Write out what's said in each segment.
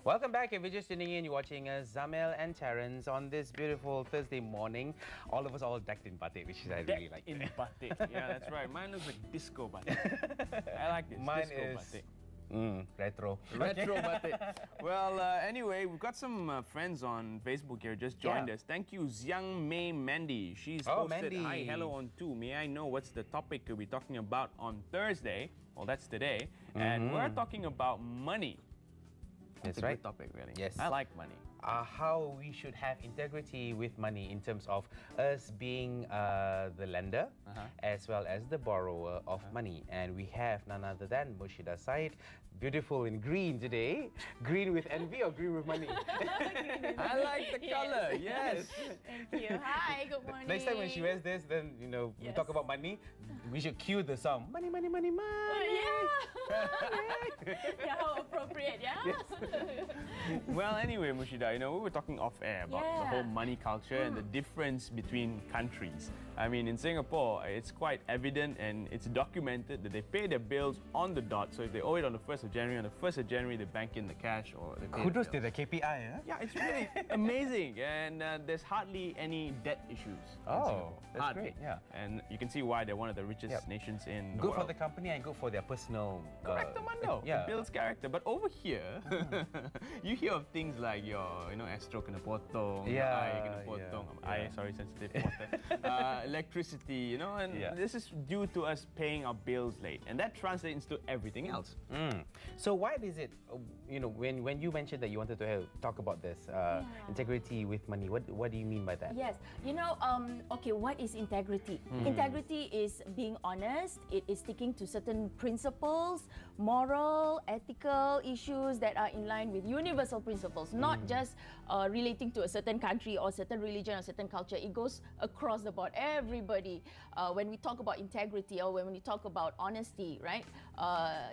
Welcome back. If you're just tuning in, you're watching Zamel and Terence on this beautiful Thursday morning. All of us all decked in batik, which I really like. In batik. Yeah, that's right. Mine looks like disco batik. I like this. Mine disco is batik. Retro. Retro batik. Well, anyway, we've got some friends on Facebook here just joined us. Thank you, Xiang Mei Mandy. She's posted, Mandy. Hi, hello on 2. May I know what's the topic we'll be talking about on Thursday? Well, that's today. And we're talking about money. That's a right. good topic, really. Yes. I like money. How we should have integrity with money in terms of us being the lender as well as the borrower of money. And we have none other than Murshidah Said, beautiful in green today. Green with envy or green with money? I like the color, yes. Thank you. Hi, good morning. Next time when she wears this, then, you know, we talk about money, we should cue the song. Money, money, money, money. Yeah, how appropriate, yeah? Yes. Well, anyway, Murshidah, you know, we were talking off-air about the whole money culture and the difference between countries. I mean, in Singapore, it's quite evident and it's documented that they pay their bills on the dot. So if they owe it on the 1st of January, on the 1st of January, they bank in the cash or they pay Kudos the to bills. the KPI, huh? Yeah, it's really amazing. And there's hardly any debt issues in Singapore. That's Hardly. great, yeah. And you can see why they're one of the richest nations in the Good world. for the company and good for their personal... Correcto, Mando. It builds character. But over here, you hear of things like your, you know, astro kena potong, eye kena potong, eye, sorry, sensitive water, electricity, you know, and this is due to us paying our bills late. And that translates into everything else. So why is it, you know, when you mentioned that you wanted to talk about this, integrity with money, what do you mean by that? Yes, you know, okay, what is integrity? Integrity is being honest, it is sticking to certain principles, moral, ethical issues that are in line with universal principles, not just relating to a certain country or certain religion or certain culture. It goes across the board, everybody. When we talk about integrity or when we talk about honesty, right,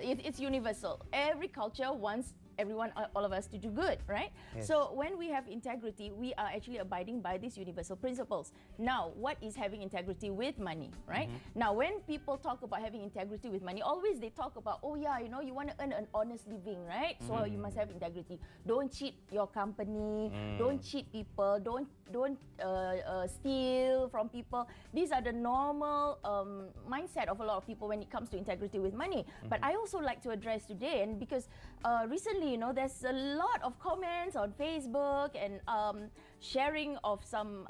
it's universal. Every culture wants everyone, all of us to do good, right? Yes. So when we have integrity, we are actually abiding by these universal principles. Now, what is having integrity with money, right? Now, when people talk about having integrity with money, always they talk about, oh yeah, you know, you want to earn an honest living, right? So you must have integrity. Don't cheat your company, don't cheat people, don't steal from people. These are the normal mindset of a lot of people when it comes to integrity with money. But I also like to address today, and because recently, you know, there's a lot of comments on Facebook and sharing of some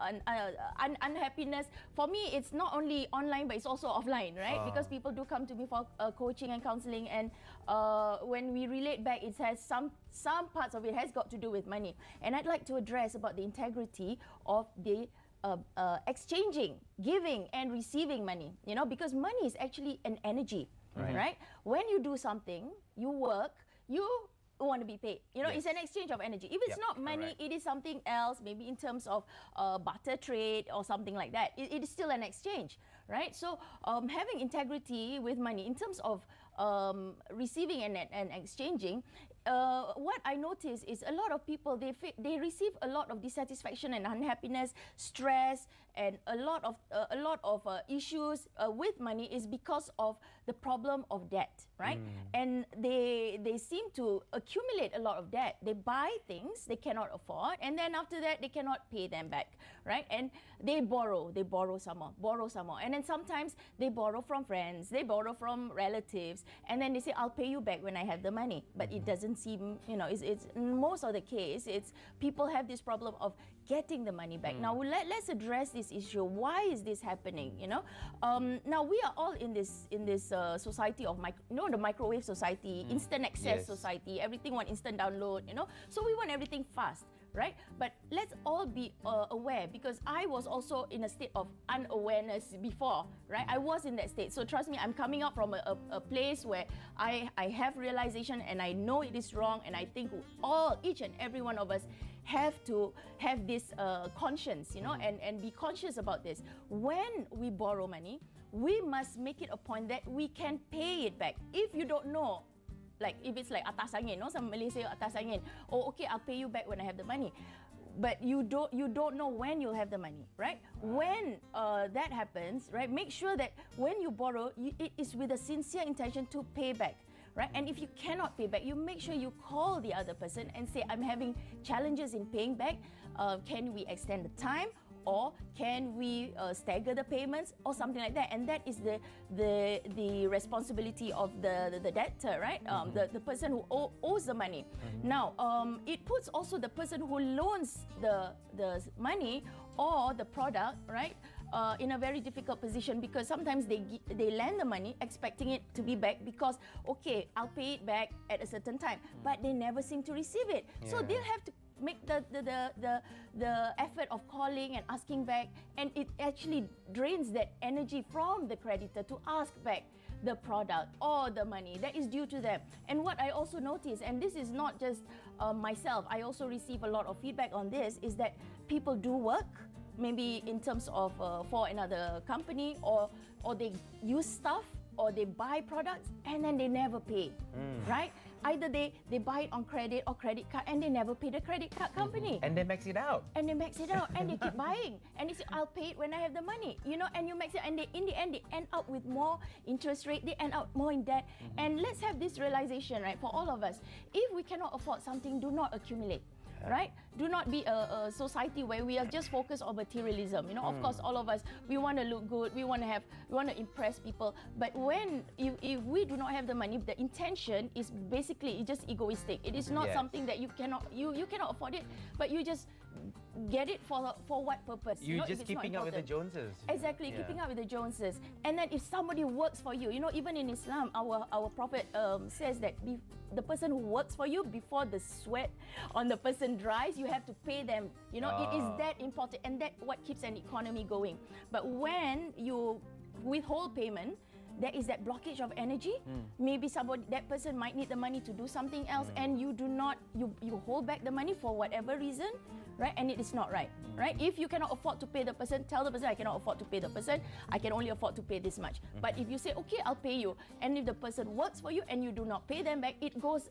unhappiness. For me, it's not only online, but it's also offline, right? Because people do come to me for coaching and counseling, and when we relate back, it has some parts of it has got to do with money. And I'd like to address about the integrity of the exchanging, giving and receiving money, you know, because money is actually an energy, right? When you do something, you work, you want to be paid. You know, it's an exchange of energy. If it's not money, it is something else, maybe in terms of barter trade or something like that. It is still an exchange, right? So having integrity with money in terms of receiving and exchanging, what I notice is a lot of people, they receive a lot of dissatisfaction and unhappiness, stress, and a lot of issues with money is because of the problem of debt, right? And they seem to accumulate a lot of debt. They buy things they cannot afford, and then after that they cannot pay them back, right? And they borrow some more, and then sometimes they borrow from friends, they borrow from relatives, and then they say, I'll pay you back when I have the money. But it doesn't seem, you know, it's most of the case, it's people have this problem of getting the money back. Now let's address this issue. Why is this happening? You know, now we are all in this society of the microwave society, instant access society. Everything want instant download. You know, so we want everything fast, right? But let's all be aware, because I was also in a state of unawareness before, right? I was in that state. So trust me, I'm coming up from a place where I have realization and I know it is wrong, and I think each and every one of us have to have this conscience, you know, and be conscious about this. When we borrow money, we must make it a point that we can pay it back. If you don't know, like if it's like atas angin, no, some Malay say atas angin. Oh, okay, I'll pay you back when I have the money. But you don't know when you'll have the money, right? When that happens, right, make sure that when you borrow, it is with a sincere intention to pay back. right? And if you cannot pay back, you make sure you call the other person and say, I'm having challenges in paying back. Can we extend the time? Or can we stagger the payments or something like that? And that is the responsibility of the debtor, right? The person who owes the money. Now, it puts also the person who loans the money or the product, right? In a very difficult position, because sometimes they lend the money expecting it to be back because, okay, I'll pay it back at a certain time, but they never seem to receive it. Yeah. So they'll have to make the effort of calling and asking back, and it actually drains that energy from the creditor to ask back the product or the money that is due to them. And what I also notice, and this is not just myself, I also receive a lot of feedback on this, is that people do work, maybe in terms of for another company, or they use stuff, or they buy products and then they never pay, right? Either they buy it on credit or credit card and they never pay the credit card company. And they max it out. And they max it out and they keep buying. And they say, I'll pay it when I have the money, you know, and you max it, and they, in the end, they end up with more interest rate, they end up more in debt. And let's have this realization, right, for all of us. If we cannot afford something, do not accumulate. Right? Do not be a society where we are just focused on materialism. You know, of course, all of us, we want to look good, we want to impress people. But when if we do not have the money, the intention is basically just egoistic. It is not something that you cannot afford it, but you just get it for what purpose? You're just keeping up with the Joneses. Exactly, keeping up with the Joneses. And then if somebody works for you, you know, even in Islam, our Prophet says that the person who works for you, before the sweat on the person dries, you have to pay them. You know, it is that important, and that what keeps an economy going. But when you withhold payment, there is that blockage of energy. Maybe that person might need the money to do something else, and you do not, you hold back the money for whatever reason, right? And it is not right, right? If you cannot afford to pay the person, tell the person, I cannot afford to pay the person, I can only afford to pay this much. But if you say, okay, I'll pay you, and if the person works for you and you do not pay them back, it goes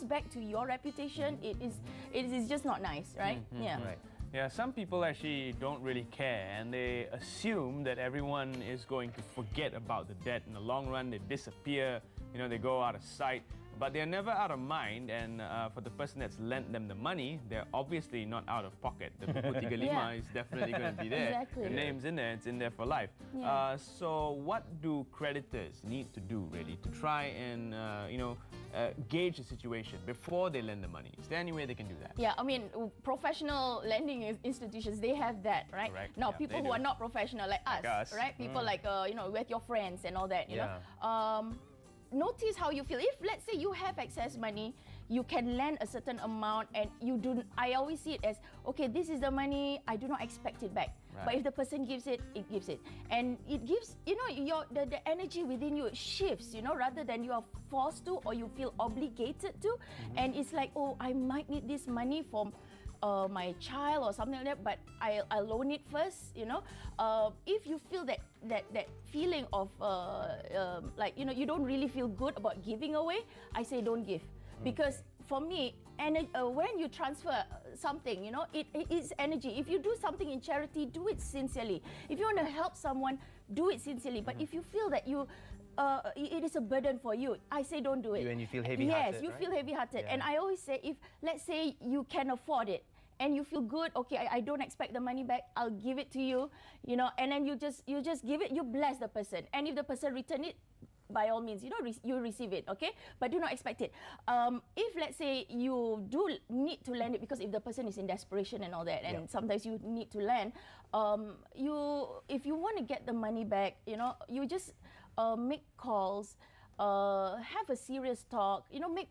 back to your reputation. It is just not nice, right? Yeah. Right. Yeah, some people actually don't really care, and they assume that everyone is going to forget about the debt. In the long run, they disappear, you know, they go out of sight. But they're never out of mind, and for the person that's lent them the money, they're obviously not out of pocket. The buku 35 is definitely going to be there. Exactly. The name's in there, it's in there for life. Yeah. So what do creditors need to do, really, to try and, you know, gauge the situation before they lend the money? Is there any way they can do that? Yeah, I mean, professional lending institutions, they have that, right? Correct. Now, Yeah, people who are not professional, like us, right? People like, you know, with your friends and all that, you know. Notice how you feel. If, let's say, you have excess money, you can lend a certain amount, and you do. I always see it as, okay, this is the money, I do not expect it back. Right. But if the person gives it, it gives it. And it gives, you know, the energy within you shifts, you know, rather than you are forced to or you feel obligated to. And it's like, oh, I might need this money for my child or something like that, but I'll loan it first, you know. If you feel that feeling of like, you know, you don't really feel good about giving away, I say don't give. Because for me, when you transfer something, you know, it is energy. If you do something in charity, do it sincerely. If you want to help someone, do it sincerely. But if you feel that it is a burden for you, I say don't do it. When you feel heavy-hearted, yes, you right? feel heavy-hearted. And I always say, if, let's say, you can afford it, and you feel good, okay, I don't expect the money back, I'll give it to you, you know, and then you just give it, you bless the person. And if the person return it, by all means, you know, you receive it, okay? But do not expect it. If, let's say, you do need to lend it, because if the person is in desperation and all that, and sometimes you need to lend, if you want to get the money back, you know, you just make calls, have a serious talk, you know, meet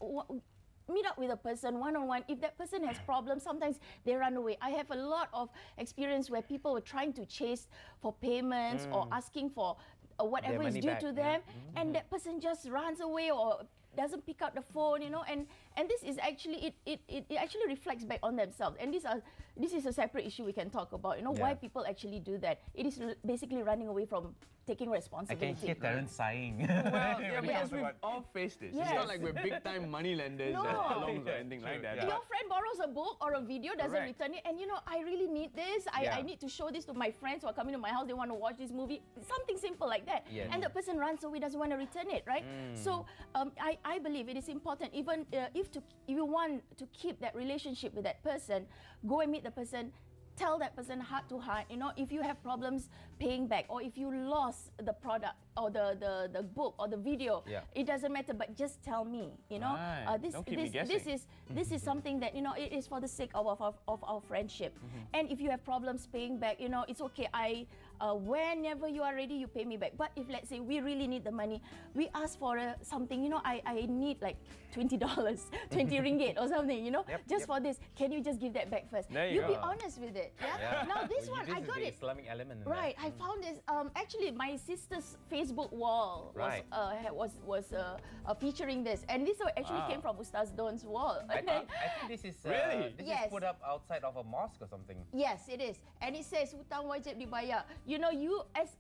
up with a person one-on-one. If that person has problems, sometimes they run away. I have a lot of experience where people were trying to chase for payments or asking for whatever is due to them, and that person just runs away or doesn't pick up the phone, you know, and And this is actually, it actually reflects back on themselves. And this is a separate issue we can talk about, you know, why people actually do that. It is basically running away from taking responsibility. I can hear Terence sighing. Well, yeah, because we've all faced this. Yes. It's not like we're big-time money lenders at salons or anything like that. Your friend borrows a book or a video, doesn't return it, and you know, I really need this. I need to show this to my friends who are coming to my house. They want to watch this movie. Something simple like that. Yes. And the person runs away, doesn't want to return it, right? So I believe it is important, even if you want to keep that relationship with that person, go and meet the person. Tell that person heart to heart, you know, if you have problems paying back, or if you lost the product or the book or the video, it doesn't matter, but just tell me, you know. This is something that, you know, it is for the sake of our friendship. And if you have problems paying back, you know, it's okay. Whenever you are ready, you pay me back. But if, let's say, we really need the money, we ask for something, you know, I need like $20, 20 ringgit or something, you know, just for this. Can you just give that back first? You be honest with it. Now this one, I got it. Islamic element in right. I found this. Actually, my sister's Facebook wall was featuring this, and this actually came from Ustaz Don's wall. I think this is this is put up outside of a mosque or something. Yes, it is, and it says hutang wajib dibayar. You know, you as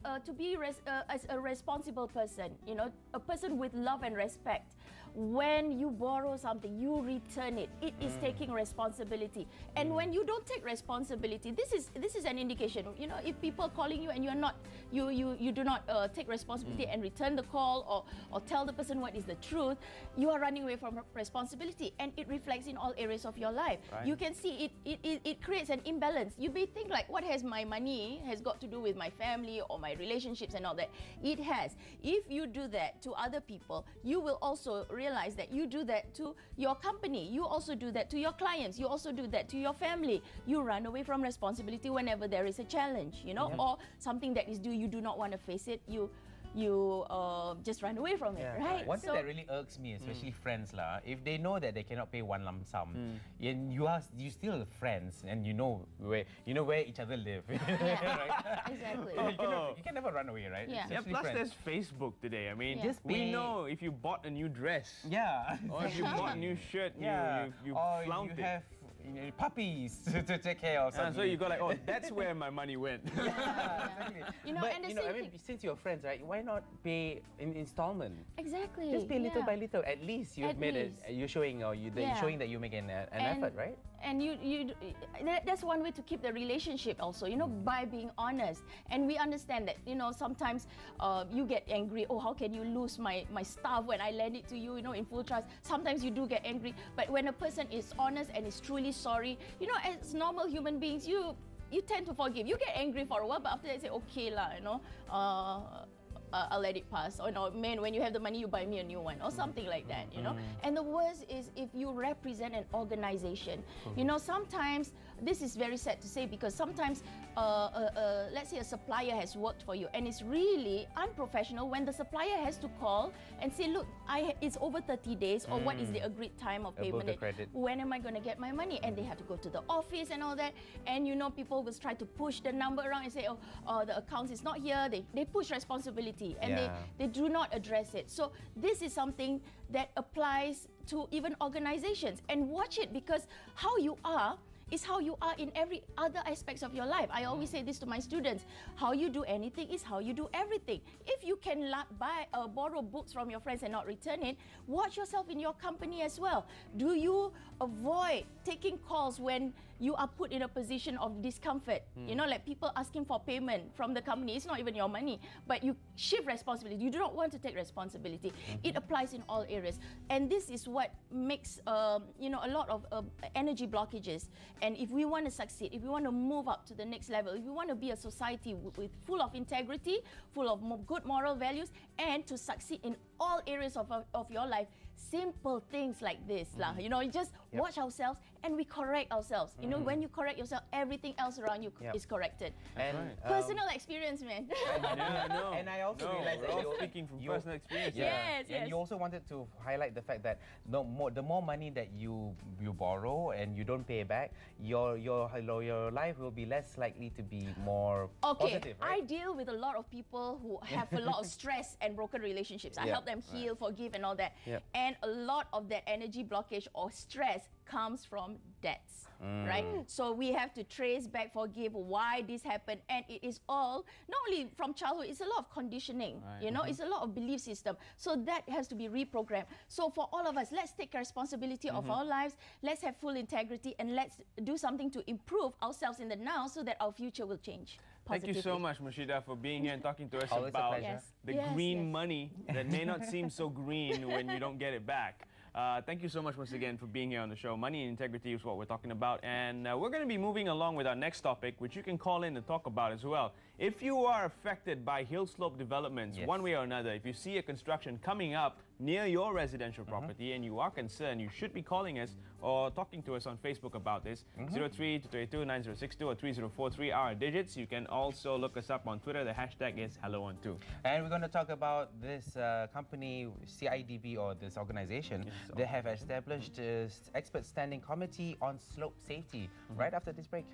as a responsible person, you know, a person with love and respect. When you borrow something, you return it. It is taking responsibility. And when you don't take responsibility, this is an indication. You know, if people are calling you and you're not, you do not take responsibility and return the call or tell the person what is the truth, you are running away from responsibility, and it reflects in all areas of your life. Right. You can see it creates an imbalance. You may think like, what has my money has got to do with my family or my relationships and all that? It has. If you do that to other people, you will also realize that you do that to your company. You also do that to your clients. You also do that to your family. You run away from responsibility whenever there is a challenge, you know, or something that is due. You do not want to face it. You just run away from it, right? One thing that really irks me, especially friends lah, if they know that they cannot pay one lump sum, and you still friends, and you know where each other live. Right? Exactly. You can never run away, right? Yeah. Plus there's Facebook today. I mean, we know if you bought a new dress, or if you bought a new shirt, you flouted it. Puppies to take care of. So you go like, oh, that's where my money went. Exactly. You know, but and you know, I mean, since you're friends, right? Why not pay in installment? Exactly. Just pay little by little. At least you've made it. You're showing, you're showing that you make an effort, right? And that's one way to keep the relationship also, you know, by being honest. And we understand that, you know, sometimes you get angry. Oh, how can you lose my stuff when I lend it to you, you know, in full trust? Sometimes you do get angry. But when a person is honest and is truly sorry, you know, as normal human beings, you tend to forgive. You get angry for a while, but after that, you say, okay lah, you know, I'll let it pass. Or no, man, when you have the money, you buy me a new one, or something like that, you know. And the worst is if you represent an organization. You know, sometimes, this is very sad to say, because sometimes, let's say a supplier has worked for you, and it's really unprofessional when the supplier has to call and say, look, it's over 30 days, or what is the agreed time of payment? When am I going to get my money? And they have to go to the office and all that. And, you know, people will try to push the number around and say, oh, the account is not here. They push responsibility. And they do not address it. So this is something that applies to even organizations. And watch it, because how you are is how you are in every other aspects of your life. I always say this to my students. How you do anything is how you do everything. If you can borrow books from your friends and not return it, watch yourself in your company as well. Do you avoid taking calls when you are put in a position of discomfort? You know, like people asking for payment from the company. It's not even your money, but you shift responsibility. You do not want to take responsibility. It applies in all areas. And this is what makes, you know, a lot of energy blockages. And if we want to succeed, if we want to move up to the next level, if we want to be a society full of integrity, full of good moral values, and to succeed in all areas of your life, simple things like this, lah. You know, just watch ourselves, and we correct ourselves. You know, when you correct yourself, everything else around you is corrected. And personal experience, man. Yeah, I know. And I also realized that you're speaking from personal experience. Yes, and you also wanted to highlight the fact that the more money that you borrow and you don't pay back, your life will be less likely to be more positive, right? I deal with a lot of people who have a lot of stress and broken relationships. I help them heal, forgive, and all that. And a lot of that energy blockage or stress comes from debts, right? So we have to trace back, forgive why this happened, and it is all not only from childhood. It's a lot of conditioning, you know. It's a lot of belief system. So that has to be reprogrammed. So for all of us, let's take responsibility of our lives. Let's have full integrity, and let's do something to improve ourselves in the now, so that our future will change. Thank you so much, Murshidah, for being here and talking to us about the green money that may not seem so green when you don't get it back. Thank you so much once again for being here on the show. Money and integrity is what we're talking about. And we're going to be moving along with our next topic, which you can call in and talk about as well. If you are affected by hill slope developments, one way or another, if you see a construction coming up near your residential property and you are concerned, you should be calling us or talking to us on Facebook about this. 03-222-9062 or 3043 are our digits. You can also look us up on Twitter. The hashtag is HelloOn2. And we're going to talk about this company, CIDB, or this organization. They have established an expert standing committee on slope safety right after this break.